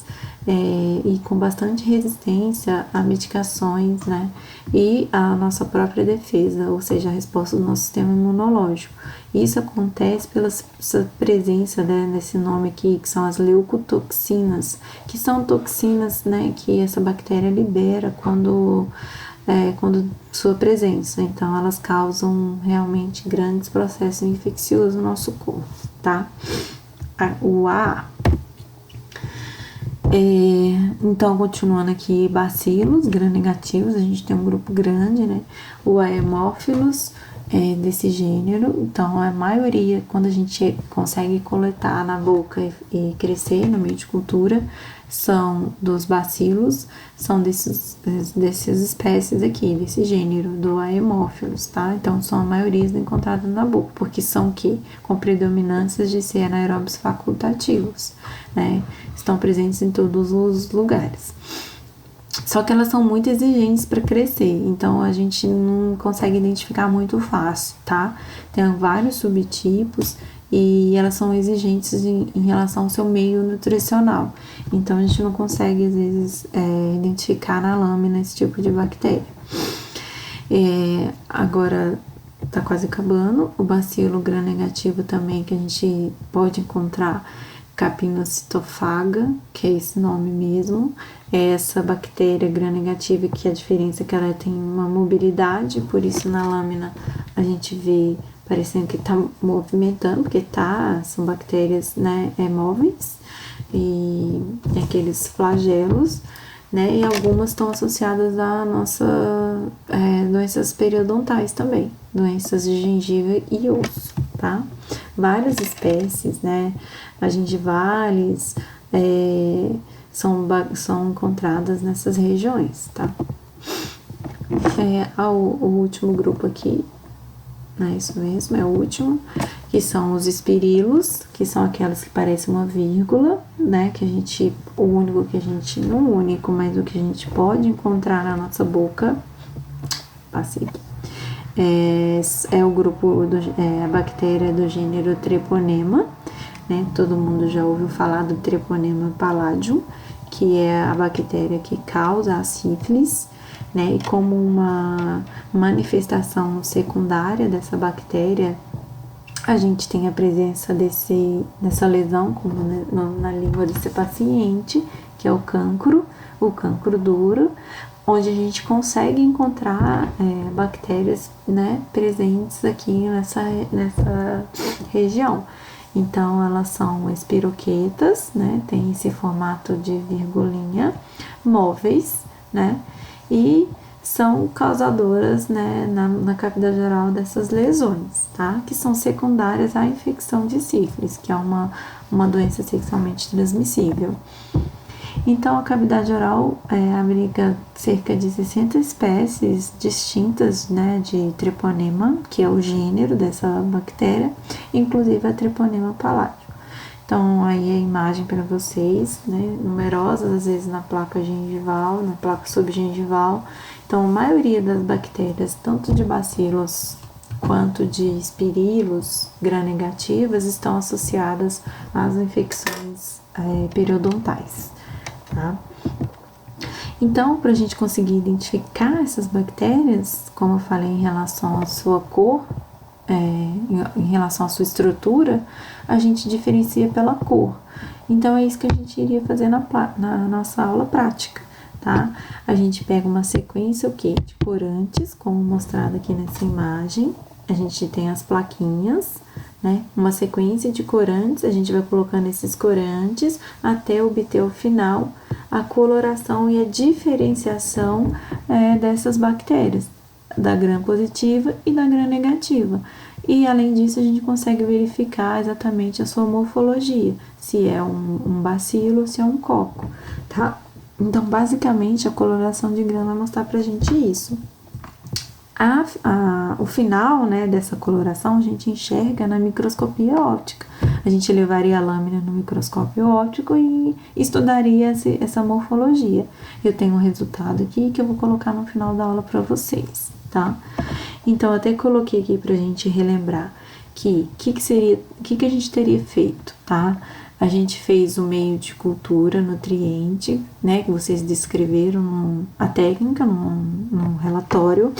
e com bastante resistência a medicações, né? E a nossa própria defesa, ou seja, a resposta do nosso sistema imunológico. Isso acontece pela presença, né, desse nome aqui, que são as leucotoxinas, que são toxinas, né, que essa bactéria libera quando sua presença. Então, elas causam realmente grandes processos infecciosos no nosso corpo, tá? O AA. Então, continuando aqui, bacilos gram-negativos, a gente tem um grupo grande, né? O Haemophilus desse gênero. Então, a maioria, quando a gente consegue coletar na boca e crescer no meio de cultura, são dos bacilos, são dessas espécies aqui, desse gênero, do Haemophilus, tá? Então, são a maioria encontradas na boca, porque são com predominâncias de ser anaeróbios facultativos, né? Estão presentes em todos os lugares. Só que elas são muito exigentes para crescer, então a gente não consegue identificar muito fácil, tá? Tem vários subtipos e elas são exigentes em relação ao seu meio nutricional. Então a gente não consegue, às vezes, identificar na lâmina esse tipo de bactéria. Agora tá quase acabando. O bacilo gram-negativo também, que a gente pode encontrar Capnocitofaga, que é esse nome mesmo. É essa bactéria gram-negativa, que a diferença é que ela tem uma mobilidade, por isso na lâmina a gente vê parecendo que tá movimentando, porque são bactérias, né, móveis, e aqueles flagelos, né, e algumas estão associadas a doenças periodontais também, doenças de gengiva e osso, tá? Várias espécies, né, as gengivales, são encontradas nessas regiões, tá? O último grupo aqui, é isso mesmo, é o último, que são os espirilos, que são aquelas que parecem uma vírgula, né, o único que a gente, não o único, mas o que a gente pode encontrar na nossa boca. Passei aqui. É o grupo, a bactéria do gênero Treponema, né, todo mundo já ouviu falar do Treponema palladium, que é a bactéria que causa a sífilis, né, e como uma manifestação secundária dessa bactéria, a gente tem a presença dessa lesão, como na língua desse paciente, que é o cancro duro, onde a gente consegue encontrar bactérias, né, presentes aqui nessa região. Então, elas são espiroquetas, né, tem esse formato de virgulinha, móveis, né, e são causadoras, né, na cavidade oral dessas lesões, tá? Que são secundárias à infecção de sífilis, que é uma doença sexualmente transmissível. Então, a cavidade oral abriga cerca de 60 espécies distintas, né, de Treponema, que é o gênero dessa bactéria, inclusive a Treponema palladium. Então, aí a imagem para vocês, né, numerosas, às vezes na placa gengival, na placa subgengival. Então, a maioria das bactérias, tanto de bacilos quanto de espirilos gram-negativas, estão associadas às infecções periodontais, tá? Então, para a gente conseguir identificar essas bactérias, como eu falei em relação à sua cor, em relação à sua estrutura, a gente diferencia pela cor. Então, é isso que a gente iria fazer na nossa aula prática, tá? A gente pega uma sequência, de corantes, como mostrado aqui nessa imagem. A gente tem as plaquinhas, né? Uma sequência de corantes, a gente vai colocando esses corantes até obter o final a coloração e a diferenciação dessas bactérias, da gram-positiva e da gram-negativa. E, além disso, a gente consegue verificar exatamente a sua morfologia, se é um bacilo ou se é um coco, tá? Então, basicamente, a coloração de gram vai mostrar pra gente isso. O final, né, dessa coloração a gente enxerga na microscopia óptica. A gente levaria a lâmina no microscópio óptico e estudaria essa morfologia. Eu tenho um resultado aqui que eu vou colocar no final da aula para vocês, tá? Então, eu até coloquei aqui pra gente relembrar aqui, o que a gente teria feito, tá? A gente fez o meio de cultura nutriente, né? Que vocês descreveram a técnica no relatório.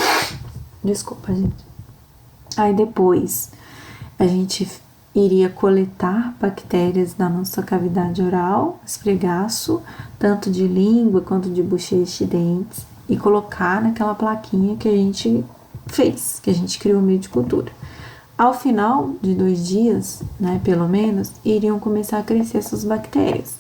Desculpa, gente. Aí depois a gente iria coletar bactérias da nossa cavidade oral, esfregaço, tanto de língua quanto de bochecha e dentes, e colocar naquela plaquinha que a gente fez, que a gente criou o meio de cultura. Ao final de 2 dias, né, pelo menos, iriam começar a crescer essas bactérias.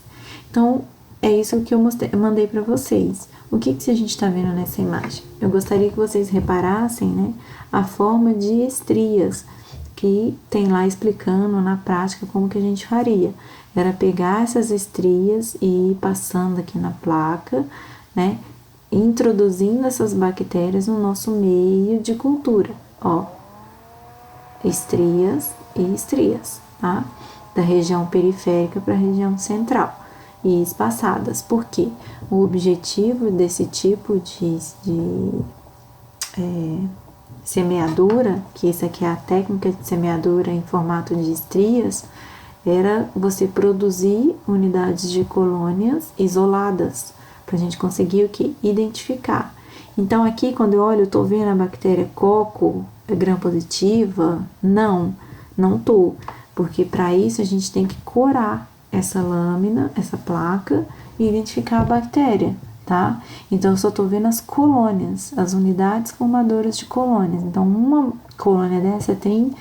Então, é isso que eu mandei para vocês. O que a gente está vendo nessa imagem? Eu gostaria que vocês reparassem, né, a forma de estrias que tem lá explicando na prática como que a gente faria. Era pegar essas estrias e ir passando aqui na placa, né, introduzindo essas bactérias no nosso meio de cultura, ó. Estrias e estrias, tá? Da região periférica para a região central e espaçadas. Por quê? O objetivo desse tipo de semeadura, que isso aqui é a técnica de semeadura em formato de estrias, era você produzir unidades de colônias isoladas, para a gente conseguir o que? Identificar. Então, aqui, quando eu olho, eu tô vendo a bactéria coco gram-positiva? Não tô, porque para isso a gente tem que corar essa lâmina, essa placa, e identificar a bactéria, tá? Então, eu só tô vendo as colônias, as unidades formadoras de colônias. Então, uma colônia dessa tem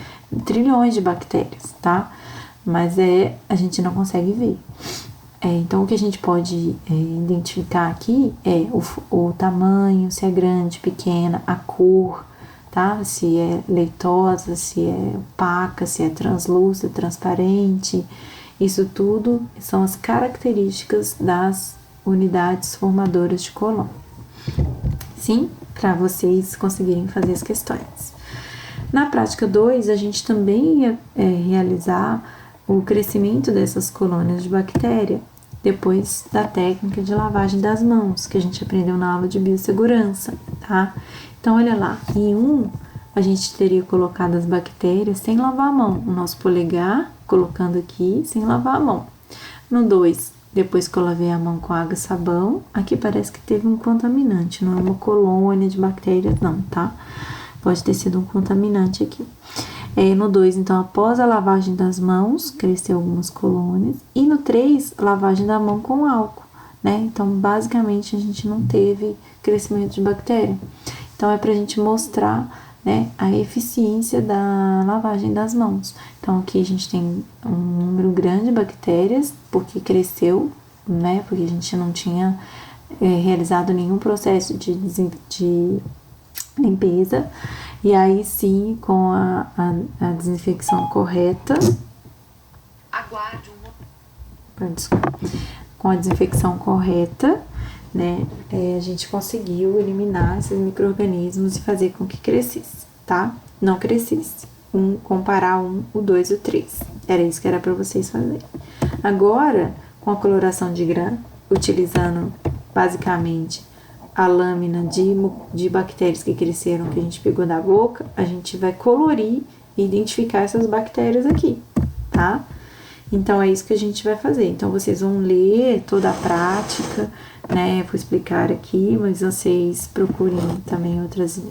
trilhões de bactérias, tá? Mas a gente não consegue ver. Então, o que a gente pode identificar aqui é o tamanho, se é grande, pequena, a cor, tá? Se é leitosa, se é opaca, se é translúcida, transparente. Isso tudo são as características das unidades formadoras de colônia. Sim? Para vocês conseguirem fazer as questões. Na prática 2, a gente também ia realizar o crescimento dessas colônias de bactéria depois da técnica de lavagem das mãos, que a gente aprendeu na aula de biossegurança, tá? Então, olha lá, em 1, a gente teria colocado as bactérias sem lavar a mão, o nosso polegar colocando aqui sem lavar a mão. No 2, depois que eu lavei a mão com água e sabão, aqui parece que teve um contaminante, não é uma colônia de bactérias não, tá? Pode ter sido um contaminante aqui. No 2, então, após a lavagem das mãos, cresceu algumas colônias. E no 3, lavagem da mão com álcool, né? Então, basicamente, a gente não teve crescimento de bactéria. Então, é pra gente mostrar, né, a eficiência da lavagem das mãos. Então, aqui a gente tem um número grande de bactérias, porque cresceu, né? Porque a gente não tinha realizado nenhum processo de limpeza. E aí sim, com a desinfecção correta. Aguarde desculpa. Com a desinfecção correta, né? A gente conseguiu eliminar esses micro-organismos e fazer com que crescesse, tá? Não crescesse. Comparar o 2 e o 3. Era isso que era para vocês fazerem. Agora, com a coloração de grã, utilizando basicamente a lâmina de bactérias que cresceram, que a gente pegou da boca, a gente vai colorir e identificar essas bactérias aqui, tá? Então, é isso que a gente vai fazer. Então, vocês vão ler toda a prática, né? Vou explicar aqui, mas vocês procurem também outras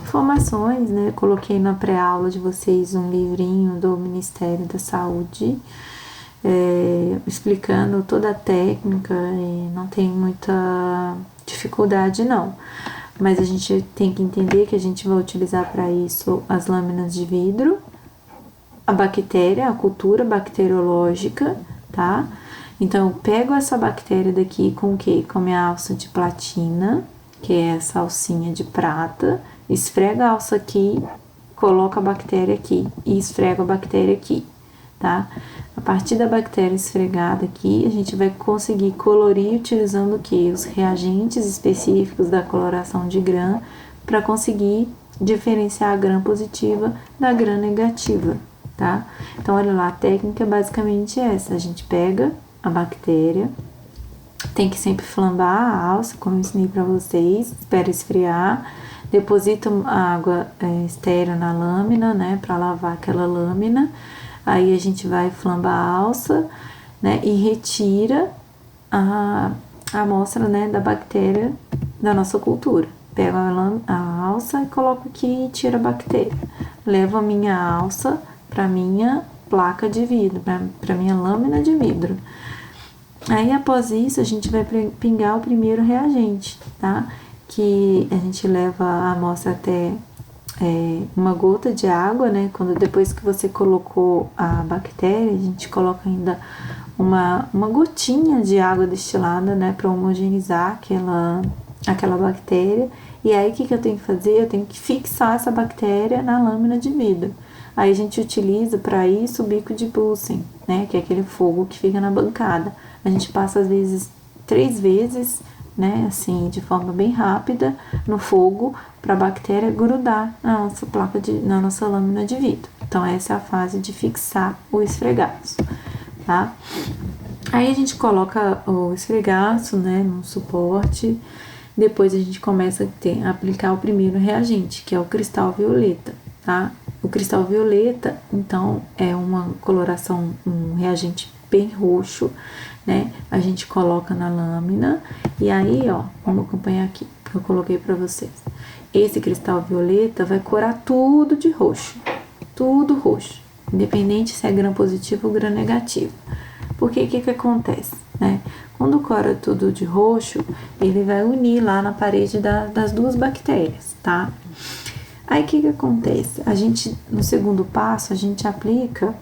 informações, né? Coloquei na pré-aula de vocês um livrinho do Ministério da Saúde, explicando toda a técnica, e não tem muita dificuldade não, mas a gente tem que entender que a gente vai utilizar para isso as lâminas de vidro, a bactéria, a cultura bacteriológica, tá? Então, eu pego essa bactéria daqui com o quê? Com a minha alça de platina, que é essa alcinha de prata, esfrega a alça aqui, coloca a bactéria aqui e esfrega a bactéria aqui, tá? A partir da bactéria esfregada aqui, a gente vai conseguir colorir utilizando o quê? Os reagentes específicos da coloração de grã para conseguir diferenciar a grã positiva da grã negativa, tá? Então, olha lá, a técnica é basicamente essa. A gente pega a bactéria, tem que sempre flambar a alça, como eu ensinei para vocês, espera esfriar, deposita a água estéril na lâmina, né, para lavar aquela lâmina. Aí a gente vai flambar a alça, né, e retira a amostra, né, da bactéria da nossa cultura. Pego a alça e coloco aqui e tiro a bactéria. Levo a minha alça para minha placa de vidro, para minha lâmina de vidro. Aí, após isso, a gente vai pingar o primeiro reagente, tá? Que a gente leva a amostra até uma gota de água, né? Depois que você colocou a bactéria, a gente coloca ainda uma gotinha de água destilada, né? Para homogeneizar aquela bactéria. E aí, o que eu tenho que fazer? Eu tenho que fixar essa bactéria na lâmina de vidro. Aí, a gente utiliza para isso o bico de Bunsen, né? Que é aquele fogo que fica na bancada. A gente passa, às vezes, 3 vezes, né? Assim, de forma bem rápida, no fogo, para a bactéria grudar na nossa na nossa lâmina de vidro. Então, essa é a fase de fixar o esfregaço, tá? Aí, a gente coloca o esfregaço, né? Num suporte. Depois, a gente começa a aplicar o primeiro reagente, que é o cristal violeta, tá? O cristal violeta, então, é uma coloração, um reagente bem roxo, né? A gente coloca na lâmina e aí, ó, vamos acompanhar aqui, que eu coloquei pra vocês. Esse cristal violeta vai corar tudo de roxo, tudo roxo, independente se é gram positivo ou gram negativo. Porque o que acontece, né? Quando cora tudo de roxo, ele vai unir lá na parede das duas bactérias, tá? Aí, o que acontece? A gente, no segundo passo, a gente aplica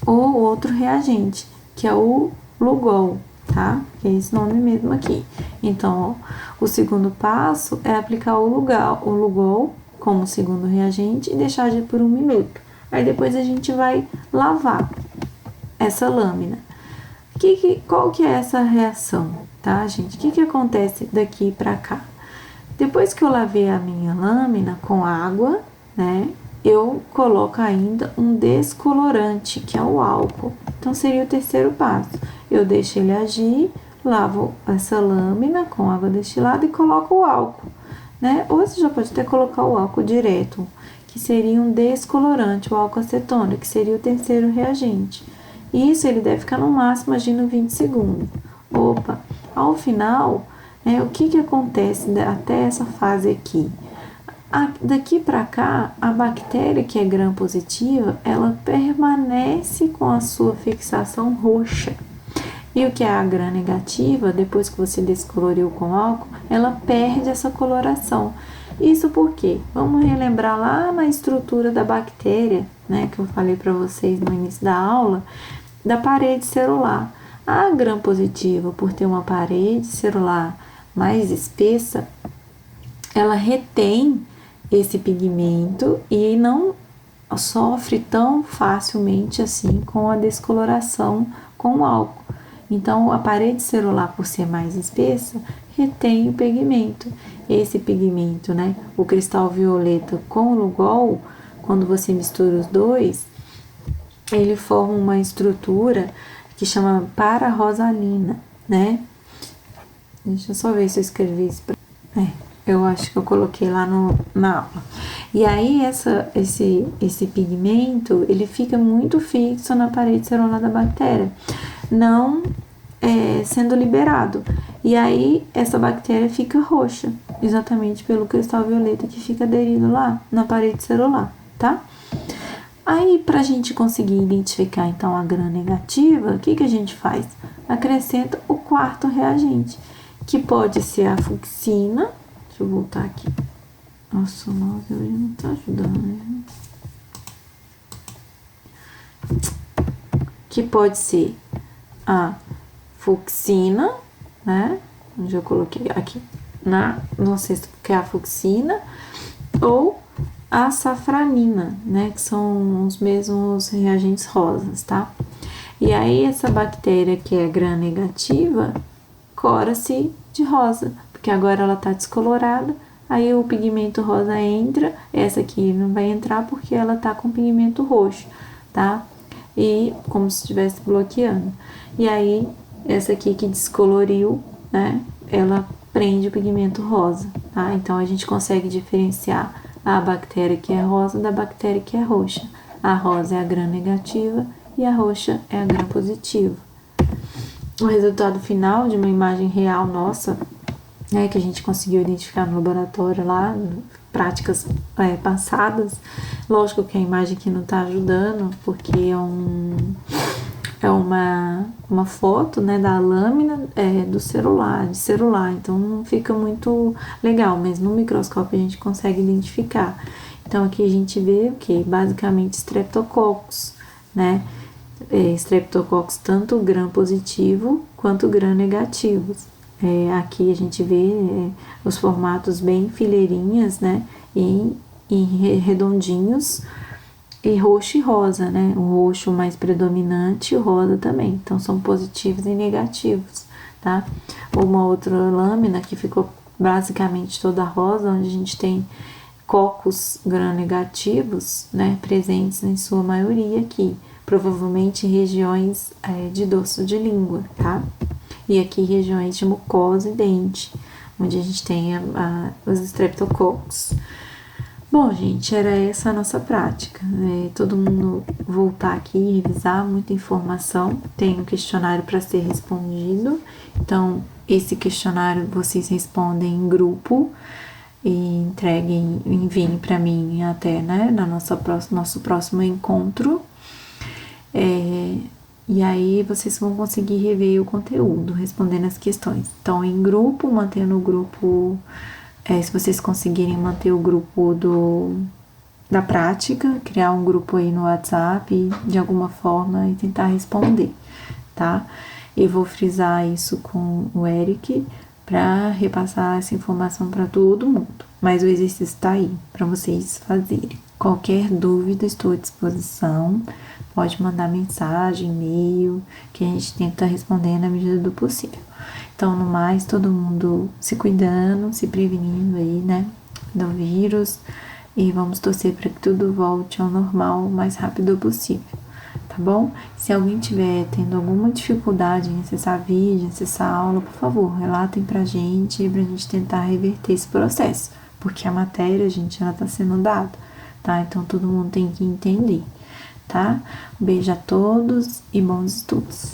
o outro reagente, que é o Lugol, tá? Que é esse nome mesmo aqui. Então, ó, o segundo passo é aplicar o Lugol como segundo reagente e deixar agir por 1 minuto. Aí, depois a gente vai lavar essa lâmina. Qual que é essa reação, tá, gente? O que acontece daqui pra cá? Depois que eu lavei a minha lâmina com água, né, eu coloco ainda um descolorante, que é o álcool. Então, seria o terceiro passo. Eu deixo ele agir, lavo essa lâmina com água destilada e coloco o álcool, né? Ou você já pode até colocar o álcool direto, que seria um descolorante, o álcool acetona, que seria o terceiro reagente. Isso ele deve ficar no máximo agindo 20 segundos. Opa, ao final, né, o que acontece até essa fase aqui? Daqui para cá, a bactéria que é gram positiva, ela permanece com a sua fixação roxa. E o que é a gram negativa, depois que você descoloriu com álcool, ela perde essa coloração. Isso por quê? Vamos relembrar lá na estrutura da bactéria, né, que eu falei para vocês no início da aula, da parede celular. A gram positiva, por ter uma parede celular mais espessa, ela retém esse pigmento e não sofre tão facilmente assim com a descoloração com o álcool. Então, a parede celular, por ser mais espessa, retém o pigmento. Esse pigmento, né, o cristal violeta com o Lugol, quando você mistura os dois, ele forma uma estrutura que chama pararosalina, né? Deixa eu só ver se eu escrevi isso. Eu acho que eu coloquei lá na aula. E aí, esse pigmento, ele fica muito fixo na parede celular da bactéria, não sendo liberado. E aí, essa bactéria fica roxa, exatamente pelo cristal violeta que fica aderido lá na parede celular, tá? Aí, pra gente conseguir identificar, então, a gram negativa, o que a gente faz? Acrescenta o quarto reagente, que pode ser a fucsina. Deixa eu voltar aqui. Nossa, o mouse hoje não tá ajudando, né? Que pode ser a fucsina, né? Onde eu coloquei aqui, no cesto, que é a fucsina, ou a safranina, né? Que são os mesmos reagentes rosas, tá? E aí, essa bactéria que é gram negativa, cora-se de rosa, porque agora ela tá descolorada, aí o pigmento rosa entra, essa aqui não vai entrar porque ela tá com pigmento roxo, tá? E como se estivesse bloqueando. E aí, essa aqui que descoloriu, né? Ela prende o pigmento rosa, tá? Então, a gente consegue diferenciar a bactéria que é rosa da bactéria que é roxa. A rosa é a gram-negativa e a roxa é a gram-positiva. O resultado final de uma imagem real nossa, né, que a gente conseguiu identificar no laboratório lá, práticas passadas, lógico que a imagem aqui não tá ajudando, porque é uma foto, né, da lâmina do celular, de celular, então não fica muito legal, mas no microscópio a gente consegue identificar. Então aqui a gente vê o que? Basicamente streptococcus, né? Streptococcus tanto gram positivo quanto gram negativos. Aqui a gente vê os formatos bem fileirinhas, né? E redondinhos, e roxo e rosa, né? O roxo mais predominante e o rosa também. Então, são positivos e negativos, tá? Uma outra lâmina que ficou basicamente toda rosa, onde a gente tem cocos gram-negativos, né? Presentes em sua maioria aqui. Provavelmente em regiões de dorso de língua, tá? E aqui regiões de mucosa e dente, onde a gente tem os streptococcus. Bom, gente, era essa a nossa prática. Todo mundo voltar aqui e revisar muita informação. Tem um questionário para ser respondido. Então, esse questionário vocês respondem em grupo e enviem para mim até, né, nosso próximo encontro. E aí vocês vão conseguir rever o conteúdo, respondendo as questões. Então, em grupo, mantendo o grupo. Se vocês conseguirem manter o grupo da prática, criar um grupo aí no WhatsApp de alguma forma e tentar responder, tá? Eu vou frisar isso com o Eric para repassar essa informação para todo mundo. Mas o exercício está aí para vocês fazerem. Qualquer dúvida, estou à disposição. Pode mandar mensagem, e-mail, que a gente tenta responder na medida do possível. Então, no mais, todo mundo se cuidando, se prevenindo aí, né, do vírus. E vamos torcer para que tudo volte ao normal o mais rápido possível, tá bom? Se alguém tiver tendo alguma dificuldade em acessar vídeo, acessar aula, por favor, relatem pra gente tentar reverter esse processo. Porque a matéria, gente, ela tá sendo dada, tá? Então, todo mundo tem que entender, tá? Um beijo a todos e bons estudos!